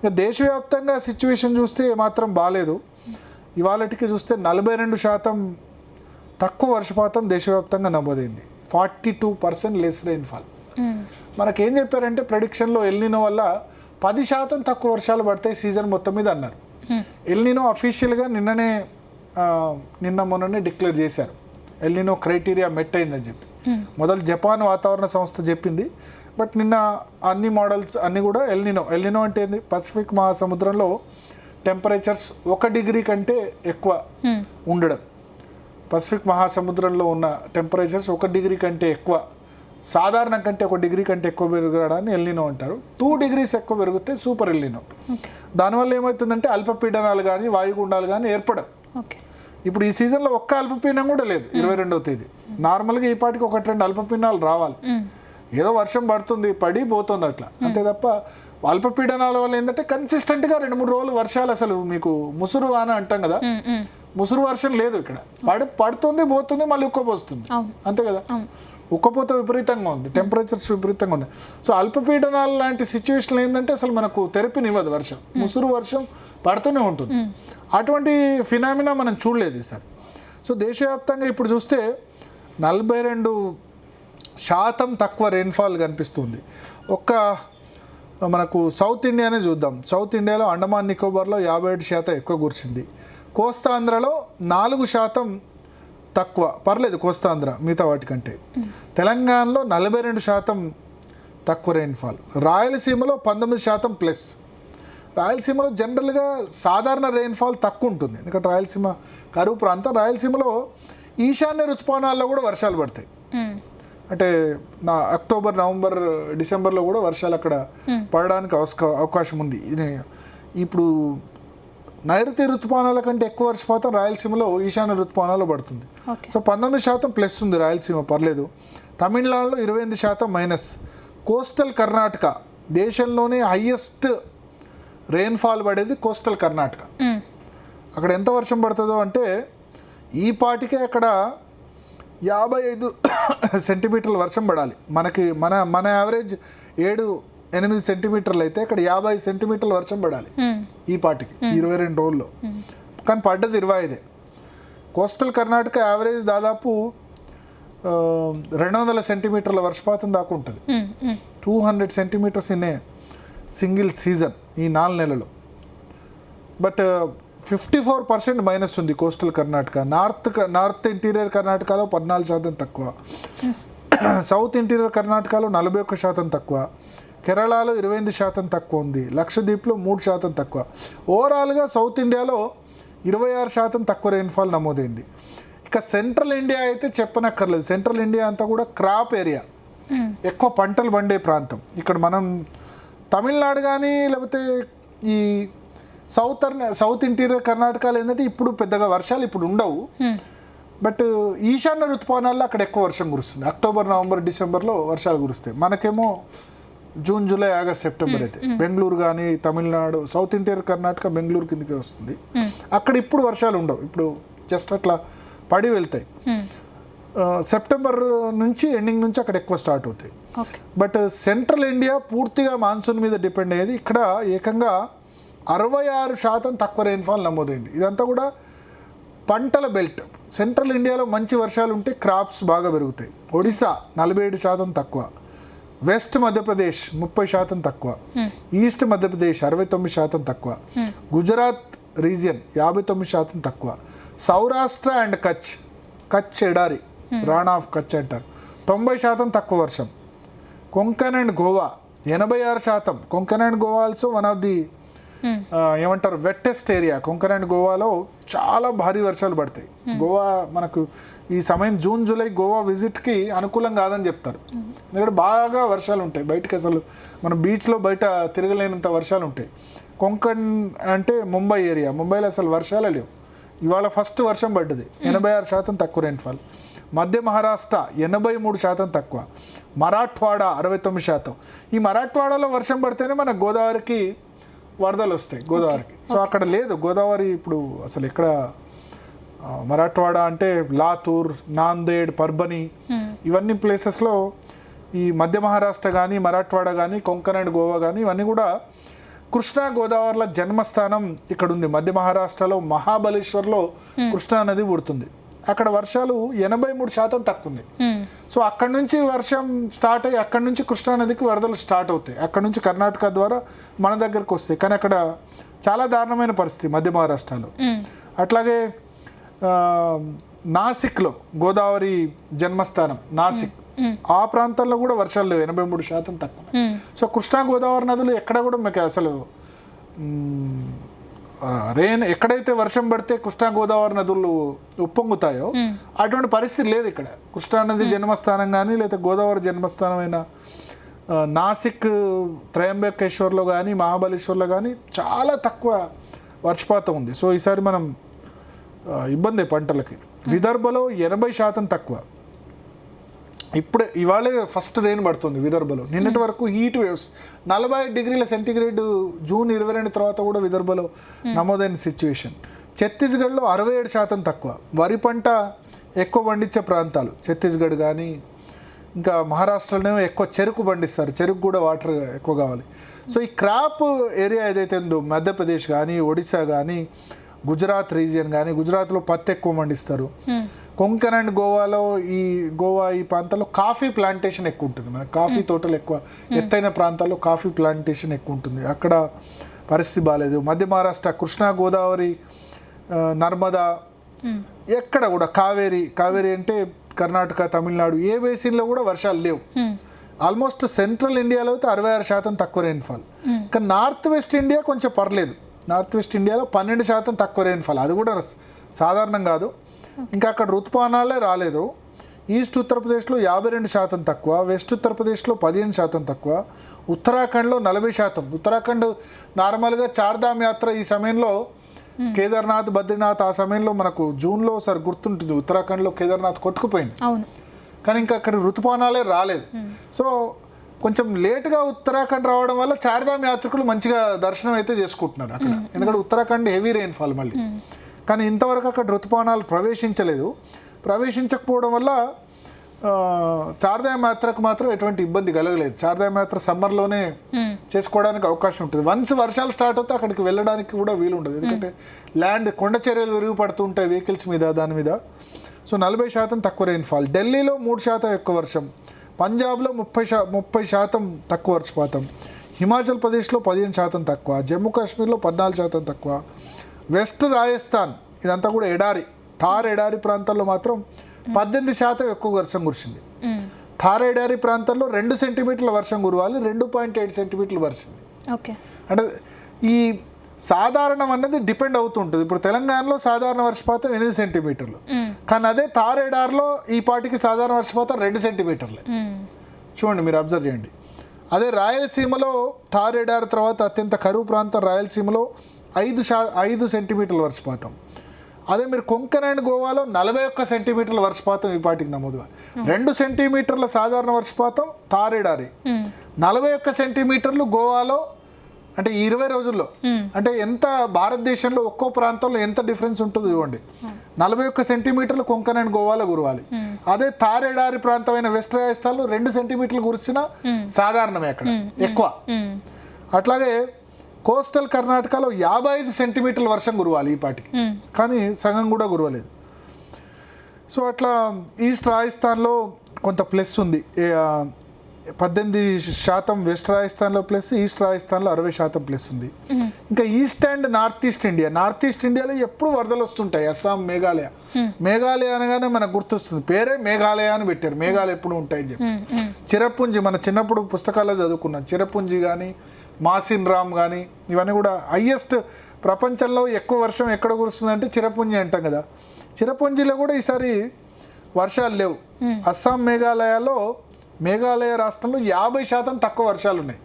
ఇక దేశవ్యాప్తంగా సిచ్యువేషన్ చూస్తే మాత్రం బాగాలేదు. ఇవాళటికి చూస్తే 42% తక్కువ వర్షపాతం దేశవ్యాప్తంగా నమోదైంది. 42% లెస్ రెయిన్ఫాల్. మనకేం చెప్పారంటే ప్రెడిక్షన్లో ఎల్నినో వల్ల 10% తక్కువ వర్షాలు పడతాయి సీజన్ మొత్తం మీద అన్నారు. ఎల్నినో అఫీషియల్గా నిన్న మొన్ననే డిక్లేర్ చేశారు. ఎల్నినో క్రైటీరియా మెట్ అయిందని చెప్పి మొదలు జపాన్ వాతావరణ సంస్థ చెప్పింది. బట్ నిన్న అన్ని మోడల్స్ అన్నీ కూడా ఎల్నినో అంటే ఏంది, పసిఫిక్ మహాసముద్రంలో టెంపరేచర్స్ 1 డిగ్రీ కంటే ఎక్కువ ఉండడం. పసిఫిక్ మహాసముద్రంలో ఉన్న టెంపరేచర్స్ 1 డిగ్రీ కంటే ఎక్కువ, సాధారణం కంటే 1 డిగ్రీ కంటే ఎక్కువ పెరగడాన్ని ఎల్నినో అంటారు. 2 degrees ఎక్కువ పెరిగితే సూపర్ ఎల్నినో. దానివల్ల ఏమవుతుందంటే అల్పపీడనాలు కానీ వాయుగుండాలు కానీ ఏర్పడవు. ఇప్పుడు ఈ సీజన్లో ఒక్క అల్పపీడనం కూడా లేదు. 22వ తేదీ నార్మల్గా ఈ పాటికి 1-2 అల్పపీడనాలు రావాలి. ఏదో వర్షం పడి పోతుంది అట్లా అంతే తప్ప అల్పపీడనాల వల్ల ఏంటంటే కన్సిస్టెంట్గా 2-3 రోజులు వర్షాలు, అసలు మీకు ముసురు వాన అంటాం కదా, ముసురు వర్షం లేదు ఇక్కడ. పడుతుంది పోతుంది మళ్ళీ ఉక్కపోస్తుంది అంతే కదా. ఉక్కపోత విపరీతంగా ఉంది, టెంపరేచర్స్ విపరీతంగా ఉన్నాయి. సో అల్పపీడనాలు లాంటి సిచ్యువేషన్ ఏంటంటే అసలు మనకు తెరపినివ్వదు వర్షం, ముసురు వర్షం పడుతూనే ఉంటుంది. అటువంటి ఫినామినా మనం చూడలేదు ఈసారి. సో దేశవ్యాప్తంగా ఇప్పుడు చూస్తే 42% తక్కువ రెయిన్ఫాల్ కనిపిస్తుంది. మనకు సౌత్ ఇండియానే చూద్దాం. సౌత్ ఇండియాలో అండమాన్ నికోబార్లో 57% ఎక్కువ కురిసింది. కోస్తాంధ్రలో 4% తక్కువ, పర్లేదు కోస్తాంధ్ర మిగతా వాటికంటే. తెలంగాణలో 42% తక్కువ రెయిన్ఫాల్. రాయలసీమలో 19% ప్లస్. రాయలసీమలో జనరల్గా సాధారణ రెయిన్ఫాల్ తక్కువ ఉంటుంది, ఎందుకంటే రాయలసీమ కరువు ప్రాంతం. రాయలసీమలో ఈశాన్య ఋతుపవనాల్లో కూడా వర్షాలు పడతాయి. అంటే అక్టోబర్, నవంబర్, డిసెంబర్లో కూడా వర్షాలు అక్కడ పడడానికి అవకాశం ఉంది. ఇప్పుడు నైరుతి ఋతుపవనాల కంటే ఎక్కువ వర్షపాతం రాయలసీమలో ఈశాన్య ఋతుపవనాల్లో పడుతుంది. సో 19% ప్లస్ ఉంది రాయలసీమ, పర్లేదు. తమిళనాడులో 28% మైనస్. కోస్టల్ కర్ణాటక, దేశంలోనే హైయెస్ట్ రెయిన్ఫాల్ పడేది కోస్టల్ కర్ణాటక. అక్కడ ఎంత వర్షం పడుతుందో అంటే ఈ పాటికే అక్కడ 55 సెంటీమీటర్ల వర్షం పడాలి. మన యావరేజ్ 7-8 సెంటీమీటర్లు అయితే అక్కడ 50 సెంటీమీటర్ల వర్షం పడాలి ఈ పాటికి 22 రోజుల్లో. కానీ పడ్డది 25. కోస్టల్ కర్ణాటక యావరేజ్ దాదాపు 200 సెంటీమీటర్ల వర్షపాతం దాకా ఉంటుంది. 200 centimetres in a single season ఈ 4 నెలలు. బట్ 54% మైనస్ ఉంది కోస్టల్ కర్ణాటక. నార్త్ ఇంటీరియర్ కర్ణాటకలో 14% తక్కువ. సౌత్ ఇంటీరియర్ కర్ణాటకలో 41% తక్కువ. కేరళలో 28% తక్కువ ఉంది. లక్షద్వీప్లో 3% తక్కువ. ఓవరాల్గా సౌత్ ఇండియాలో 26% తక్కువ రెయిన్ఫాల్ నమోదైంది. ఇక సెంట్రల్ ఇండియా అయితే చెప్పనక్కర్లేదు. సెంట్రల్ ఇండియా అంతా కూడా క్రాప్ ఏరియా, ఎక్కువ పంటలు పండే ప్రాంతం. ఇక్కడ మనం తమిళనాడు కానీ లేకపోతే ఈ సౌత్ ఇంటీరియర్ కర్ణాటకలో ఏంటంటే ఇప్పుడు పెద్దగా వర్షాలు ఇప్పుడు ఉండవు. బట్ ఈశాన్య ఋతుపవనాల్లో అక్కడ ఎక్కువ వర్షం కురుస్తుంది. అక్టోబర్, నవంబర్, డిసెంబర్లో వర్షాలు కురుస్తాయి. మనకేమో జూన్, జూలై, ఆగస్ట్, సెప్టెంబర్ అయితే. బెంగళూరు కానీ తమిళనాడు, సౌత్ ఇంటీరియర్ కర్ణాటక బెంగళూరు కిందకే వస్తుంది. అక్కడ ఇప్పుడు వర్షాలు ఉండవు, ఇప్పుడు జస్ట్ అట్లా పడి వెళ్తాయి. సెప్టెంబర్ నుంచి ఎండింగ్ నుంచి అక్కడ ఎక్కువ స్టార్ట్ అవుతాయి. బట్ సెంట్రల్ ఇండియా పూర్తిగా మాన్సూన్ మీద డిపెండ్ అయ్యేది. ఇక్కడ ఏకంగా 66% తక్కువ రెయిన్ఫాల్ నమోదైంది. ఇదంతా కూడా పంటల బెల్ట్. సెంట్రల్ ఇండియాలో మంచి వర్షాలు ఉంటే క్రాప్స్ బాగా పెరుగుతాయి. ఒడిశా 47% తక్కువ. వెస్ట్ మధ్యప్రదేశ్ 30% తక్కువ. ఈస్ట్ మధ్యప్రదేశ్ 69% తక్కువ. గుజరాత్ రీజియన్ 59% తక్కువ. సౌరాష్ట్ర అండ్ కచ్ ఎడారి, రాణా ఆఫ్ కచ్ అంటారు, 90% తక్కువ వర్షం. Konkan and Goa 86%. Konkan and Goa also one of the ఏమంటారు వెట్టెస్ట్ ఏరియా. కొంకన్ అండ్ గోవాలో చాలా భారీ వర్షాలు పడతాయి. గోవా మనకు ఈ సమయం జూన్, జూలై గోవా విజిట్కి అనుకూలం కాదని చెప్తారు. ఎందుకంటే బాగా వర్షాలు ఉంటాయి, బయటకు అసలు మనం బీచ్లో బయట తిరగలేనంత వర్షాలు ఉంటాయి. కొంకన్ అంటే ముంబై ఏరియా, ముంబైలో అసలు వర్షాలే లేవు. ఇవాళ ఫస్ట్ వర్షం పడ్డది, 86% తక్కువ రెయిన్ఫాల్. మధ్య మహారాష్ట్ర 83% తక్కువ. మరాఠ్వాడా 69%. ఈ మరాఠ్వాడాలో వర్షం పడితేనే మన గోదావరికి వరదలు వస్తాయి, గోదావరికి. సో అక్కడ లేదు గోదావరి ఇప్పుడు అసలు. ఎక్కడ మరాఠ్వాడా అంటే లాతూర్, నాందేడ్, పర్బని, ఇవన్నీ ప్లేసెస్లో ఈ మధ్య మహారాష్ట్ర కానీ మరాఠ్వాడా కానీ కొంకన్ అండ్ గోవా కానీ ఇవన్నీ కూడా కృష్ణా గోదావరిల జన్మస్థానం ఇక్కడ ఉంది. మధ్య మహారాష్ట్రలో మహాబలేశ్వర్లో కృష్ణా నది పుడుతుంది. అక్కడ వర్షాలు 83% తక్కువ ఉంది. సో అక్కడి నుంచి వర్షం స్టార్ట్ అయ్యి అక్కడి నుంచి కృష్ణా నదికి వరదలు స్టార్ట్ అవుతాయి. అక్కడి నుంచి కర్ణాటక ద్వారా మన దగ్గరకు వస్తాయి. కానీ అక్కడ చాలా దారుణమైన పరిస్థితి మధ్య మహారాష్ట్రలో. అట్లాగే నాసిక్లో గోదావరి జన్మస్థానం నాసిక్, ఆ ప్రాంతాల్లో కూడా వర్షాలు లేవు, 83% తక్కువ. సో కృష్ణా గోదావరి నదులు ఎక్కడ కూడా మీకు అసలు ఎక్కడైతే వర్షం పడితే కృష్ణా గోదావరి నదులు ఉప్పొంగుతాయో అటువంటి పరిస్థితి లేదు ఇక్కడ. కృష్ణా నది జన్మస్థానం కానీ లేదా గోదావరి జన్మస్థానమైన నాసిక్, త్రయంబకేశ్వర్లో కానీ మహాబలేశ్వర్లో కానీ చాలా తక్కువ వర్షపాతం ఉంది. సో ఈసారి మనం ఇబ్బంది పంటలకి. విదర్భలో 80% తక్కువ. ఇవాళే ఫస్ట్ రెయిన్ పడుతుంది విదర్భలో. నిన్నటి వరకు హీట్ వేవ్స్ 40 డిగ్రీల సెంటీగ్రేడ్ జూన్ 22 తర్వాత కూడా విదర్భలో నమోదైన సిచ్యువేషన్. ఛత్తీస్గఢ్లో 67% తక్కువ. వరి పంట ఎక్కువ పండించే ప్రాంతాలు ఛత్తీస్గఢ్ కానీ, ఇంకా మహారాష్ట్రలోనే ఎక్కువ చెరుకు పండిస్తారు. చెరుకు కూడా వాటర్ ఎక్కువ కావాలి. సో ఈ క్రాప్ ఏరియా ఏదైతే ఉందో మధ్యప్రదేశ్ కానీ, ఒడిశా కానీ, గుజరాత్ రీజియన్ కానీ, గుజరాత్లో పత్తి ఎక్కువ పండిస్తారు. కొంకన్ అండ్ గోవా ఈ ప్రాంతాల్లో కాఫీ ప్లాంటేషన్ ఎక్కువ ఉంటుంది. మన కాఫీ తోటలు ఎక్కువ, ఎత్తైన ప్రాంతాల్లో కాఫీ ప్లాంటేషన్ ఎక్కువ ఉంటుంది. అక్కడ పరిస్థితి బాగాలేదు. మధ్య మహారాష్ట్ర, కృష్ణా గోదావరి, నర్మదా, ఎక్కడ కూడా కావేరి అంటే కర్ణాటక, తమిళనాడు, ఏ బేసిన్లో కూడా వర్షాలు లేవు. ఆల్మోస్ట్ సెంట్రల్ ఇండియాలో అయితే 66% తక్కువ రెయిన్ఫాల్. కానీ నార్త్ వెస్ట్ ఇండియా కొంచెం పర్లేదు. నార్త్ వెస్ట్ ఇండియాలో 12% తక్కువ రెయిన్ఫాల్, అది కూడా సాధారణం కాదు. ఇంకా అక్కడ ఋతుపవనాలే రాలేదు. ఈస్ట్ ఉత్తరప్రదేశ్లో 52% తక్కువ, వెస్ట్ ఉత్తరప్రదేశ్లో 15% తక్కువ, ఉత్తరాఖండ్లో 40%. ఉత్తరాఖండ్ నార్మల్గా చార్ధామ్ యాత్ర ఈ సమయంలో కేదార్నాథ్, బద్రీనాథ్, ఆ సమయంలో మనకు జూన్లో ఒకసారి గుర్తుంటుంది, ఉత్తరాఖండ్లో కేదార్నాథ్ కొట్టుకుపోయింది. కానీ ఇంకా అక్కడ ఋతుపవనాలే రాలేదు. సో కొంచెం లేట్గా ఉత్తరాఖండ్ రావడం వల్ల చార్ధామ్ యాత్రికులు మంచిగా దర్శనం అయితే చేసుకుంటున్నారు అక్కడ. ఎందుకంటే ఉత్తరాఖండ్ హెవీ రెయిన్ఫాల్ మళ్ళీ. కానీ ఇంతవరకు అక్కడ ఋతుపవనాలు ప్రవేశించకపోవడం వల్ల చార్ధామ్ యాత్రకు మాత్రం ఎటువంటి ఇబ్బంది కలగలేదు. చార్ధామ్ యాత్ర సమ్మర్లోనే చేసుకోవడానికి అవకాశం ఉంటుంది. వన్స్ వర్షాలు స్టార్ట్ అవుతే అక్కడికి వెళ్ళడానికి కూడా వీలు ఉండదు. ఎందుకంటే ల్యాండ్, కొండ చర్యలు విరిగి పడుతూ ఉంటాయి వెహికల్స్ మీద, దాని మీద. సో 40% తక్కువ రెయిన్ఫాల్. ఢిల్లీలో 3% ఎక్కువ వర్షం. పంజాబ్లో 30% తక్కువ వర్షపాతం. హిమాచల్ ప్రదేశ్లో 15% తక్కువ. జమ్మూ కాశ్మీర్లో 14% తక్కువ. వెస్ట్ రాజస్థాన్ ఇదంతా కూడా ఎడారి, థార్ ఎడారి ప్రాంతాల్లో మాత్రం 18% ఎక్కువ వర్షం కురిసింది. థార్ ఎడారి ప్రాంతాల్లో 2 సెంటీమీటర్ల వర్షం కురవాలి, 2.8 సెంటీమీటర్లు వర్షింది. అంటే ఈ సాధారణం అన్నది డిపెండ్ అవుతుంటుంది. ఇప్పుడు తెలంగాణలో సాధారణ వర్షపాతం 8 సెంటీమీటర్లు, కానీ అదే థార్ ఎడారిలో ఈ పాటికి సాధారణ వర్షపాతం 2 సెంటీమీటర్లే. చూడండి, మీరు అబ్జర్వ్ చేయండి. అదే రాయలసీమలో థార్ ఎడారి తర్వాత అత్యంత కరువు ప్రాంతం రాయలసీమలో 5 సెంటీమీటర్ల వర్షపాతం. అదే మీరు కొంకన్ అండ్ గోవాలో 41 సెంటీమీటర్ల వర్షపాతం ఈ పాటికి నమోదు. 2 సెంటీమీటర్ల సాధారణ వర్షపాతం థార్ ఎడారి, 41 సెంటీమీటర్లు గోవాలో. అంటే ఈ 20 రోజుల్లో అంటే ఎంత భారతదేశంలో ఒక్కో ప్రాంతంలో ఎంత డిఫరెన్స్ ఉంటుందో చూడండి. 41 సెంటీమీటర్లు కొంకన్ అండ్ గోవాలో కురవాలి. అదే థార్ ఎడారి ప్రాంతమైన వెస్ట్ రాజస్థాన్లో 2 సెంటీమీటర్లు కురిసినా సాధారణమే అక్కడ ఎక్కువ. అట్లాగే కోస్టల్ కర్ణాటకలో 55 సెంటీమీటర్ల వర్షం కురవాలి ఈ పాటికి, కానీ సగం కూడా కురవలేదు. సో అట్లా ఈస్ట్ రాజస్థాన్లో కొంత ప్లస్ ఉంది, 18% వెస్ట్ రాజస్థాన్లో ప్లస్, ఈస్ట్ రాజస్థాన్లో 60% ప్లస్ ఉంది. ఇంకా ఈస్ట్ అండ్ నార్త్ ఈస్ట్ ఇండియాలో ఎప్పుడు వరదలు వస్తుంటాయి. అస్సాం, మేఘాలయ అనగానే మనకు గుర్తొస్తుంది, పేరే మేఘాలయ అని పెట్టారు. మేఘాలు ఎప్పుడు ఉంటాయని చెప్పి. చిరపుంజి, మన చిన్నప్పుడు పుస్తకాల్లో చదువుకున్నాం. చిరపుంజి కానీ, మాసిన్ రామ్ కానీ, ఇవన్నీ కూడా హైయెస్ట్ ప్రపంచంలో ఎక్కువ వర్షం ఎక్కడ కురుస్తుందంటే చిరపుంజి అంటాం కదా. చిరపుంజిలో కూడా ఈసారి వర్షాలు లేవు. అస్సాం, మేఘాలయ రాష్ట్రంలో 50% తక్కువ వర్షాలు ఉన్నాయి.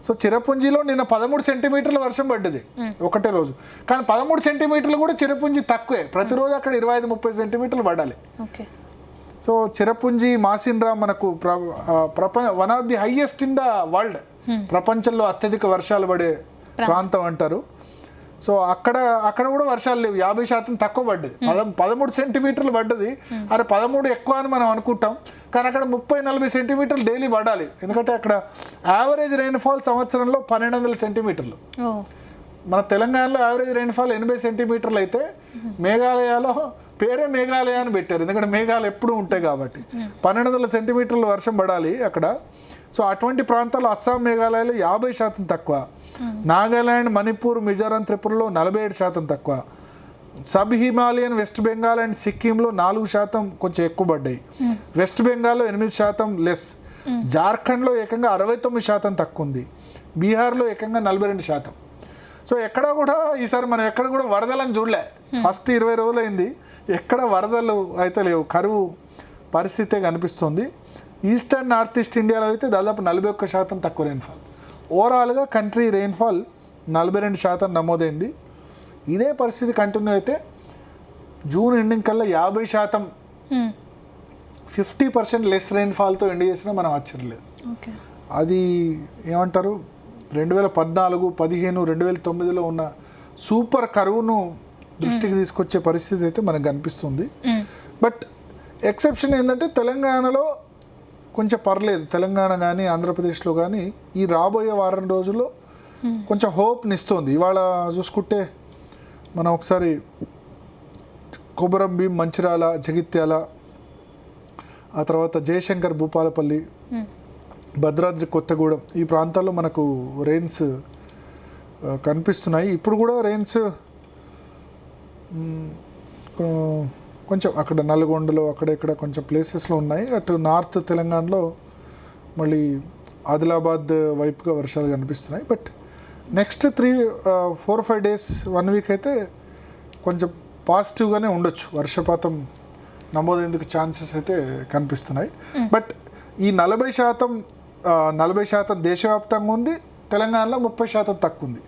సో చిరపుంజిలో నిన్న 13 సెంటీమీటర్ల వర్షం పడ్డది ఒకటే రోజు. కానీ 13 సెంటీమీటర్లు కూడా చిరపుంజి తక్కువే. ప్రతిరోజు అక్కడ 25-30 సెంటీమీటర్లు పడాలి. సో చిరపుంజి, మాసిన్ రామ్ మనకు one of the highest in the world, ప్రపంచంలో అత్యధిక వర్షాలు పడే ప్రాంతం అంటారు. సో అక్కడ కూడా వర్షాలు లేవు, 50% తక్కువ పడ్డది. 13 సెంటీమీటర్లు పడ్డది. అరే 13 ఎక్కువ అని మనం అనుకుంటాం, కానీ అక్కడ 30-40 సెంటీమీటర్లు డైలీ పడాలి. ఎందుకంటే అక్కడ యావరేజ్ రెయిన్ఫాల్ సంవత్సరంలో 1200 సెంటీమీటర్లు. మన తెలంగాణలో యావరేజ్ రెయిన్ఫాల్ 80 సెంటీమీటర్లు అయితే మేఘాలయలో పేరే మేఘాలయ అని పెట్టారు, ఎందుకంటే మేఘాలు ఎప్పుడు ఉంటాయి కాబట్టి. 1200 సెంటీమీటర్లు వర్షం పడాలి అక్కడ. సో అటువంటి ప్రాంతాల్లో అస్సాం, మేఘాలయలో 50% తక్కువ. నాగాలాండ్, మణిపూర్, మిజోరాం, త్రిపురలో 47% తక్కువ. సబ్ హిమాలయన్ వెస్ట్ బెంగాల్ అండ్ సిక్కింలో 4% కొంచెం ఎక్కువ పడ్డాయి. వెస్ట్ బెంగాల్లో 8% లెస్. జార్ఖండ్లో ఏకంగా 69% తక్కువ ఉంది. బీహార్లో ఏకంగా 42%. సో ఎక్కడ కూడా ఈసారి మనం ఎక్కడ కూడా వరదలను చూడలే. ఫస్ట్ 20 రోజులు అయింది, ఎక్కడ వరదలు అయితే లేవు, కరువు పరిస్థితే కనిపిస్తుంది. ఈస్ట్ అండ్ నార్త్ ఈస్ట్ ఇండియాలో అయితే దాదాపు 41% తక్కువ రెయిన్ఫాల్. ఓవరాల్గా కంట్రీ రెయిన్ఫాల్ 42% నమోదైంది. ఇదే పరిస్థితి కంటిన్యూ అయితే జూన్ ఎండింగ్ కల్లా 50%, 50% లెస్ రెయిన్ఫాల్తో ఎండ్ చేసినా మనం ఆశ్చర్యలేదు. అది ఏమంటారు, 2014, 2015, 2009లో ఉన్న సూపర్ కరువును దృష్టికి తీసుకొచ్చే పరిస్థితి అయితే మనకు కనిపిస్తుంది. బట్ ఎక్సెప్షన్ ఏంటంటే తెలంగాణలో కొంచెం పర్లేదు. తెలంగాణ కానీ ఆంధ్రప్రదేశ్లో కానీ ఈ రాబోయే వారం రోజుల్లో కొంచెం హోప్ని ఇస్తుంది. ఇవాళ చూసుకుంటే మనం ఒకసారి కొమరం భీం, మంచిర్యాల, జగిత్యాల, ఆ తర్వాత జయశంకర్, భూపాలపల్లి, భద్రాద్రి కొత్తగూడెం ఈ ప్రాంతాల్లో మనకు రెయిన్స్ కనిపిస్తున్నాయి. ఇప్పుడు కూడా రెయిన్స్ కొంచెం అక్కడ నల్గొండలో అక్కడ ఇక్కడ కొంచెం ప్లేసెస్లో ఉన్నాయి. అటు నార్త్ తెలంగాణలో మళ్ళీ ఆదిలాబాద్ వైపుగా వర్షాలు కనిపిస్తున్నాయి. బట్ నెక్స్ట్ 4-5 డేస్, 1 వీక్ అయితే కొంచెం పాజిటివ్గానే ఉండొచ్చు. వర్షపాతం నమోదేందుకు ఛాన్సెస్ అయితే కనిపిస్తున్నాయి. బట్ ఈ 40% దేశవ్యాప్తంగా ఉంది, తెలంగాణలో 30% తక్కువ ఉంది.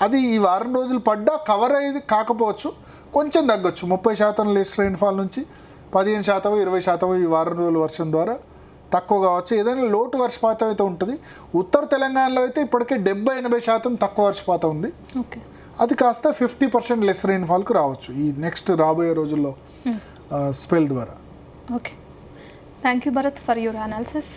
అది ఈ వారం రోజులు పడ్డా కవర్ అయ్యేది కాకపోవచ్చు, కొంచెం తగ్గొచ్చు. 30% లెస్ రెయిన్ఫాల్ నుంచి 15%, 20% ఈ వారం రోజుల వర్షం ద్వారా తక్కువ కావచ్చు. ఏదైనా లోటు వర్షపాతం అయితే ఉంటుంది. ఉత్తర తెలంగాణలో అయితే ఇప్పటికే 70-80% తక్కువ వర్షపాతం ఉంది. అది కాస్త 50% లెస్ రెయిన్ఫాల్కి రావచ్చు ఈ నెక్స్ట్ రాబోయే రోజుల్లో స్పెల్ ద్వారా. Okay, thank you Bharat for your analysis.